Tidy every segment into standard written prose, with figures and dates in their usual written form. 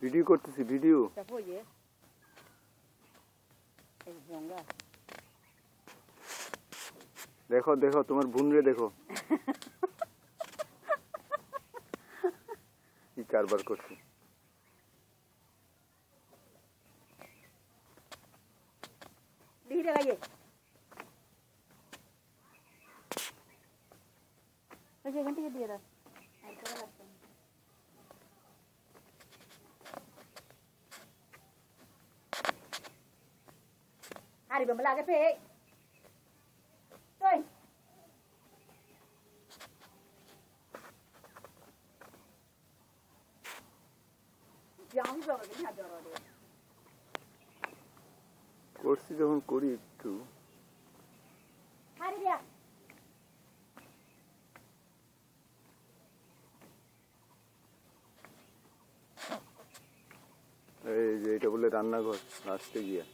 Video করতেছি video. দেখো দেখো তোমার বোন রে দেখো কি কারবার করছে। এখান থেকে দিয়ে দাও। Hari bemelage pe. Oi. Jangan jauh lagi ada orang. করছি যখন করি একটু। Hari dia. এই যে এটা বলে রান্নাঘর লাস্টে গিয়া।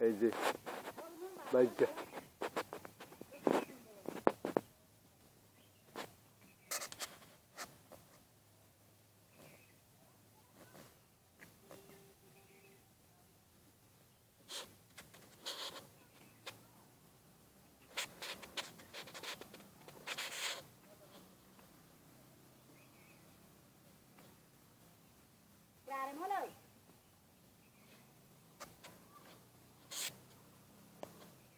এই যে বাইকটা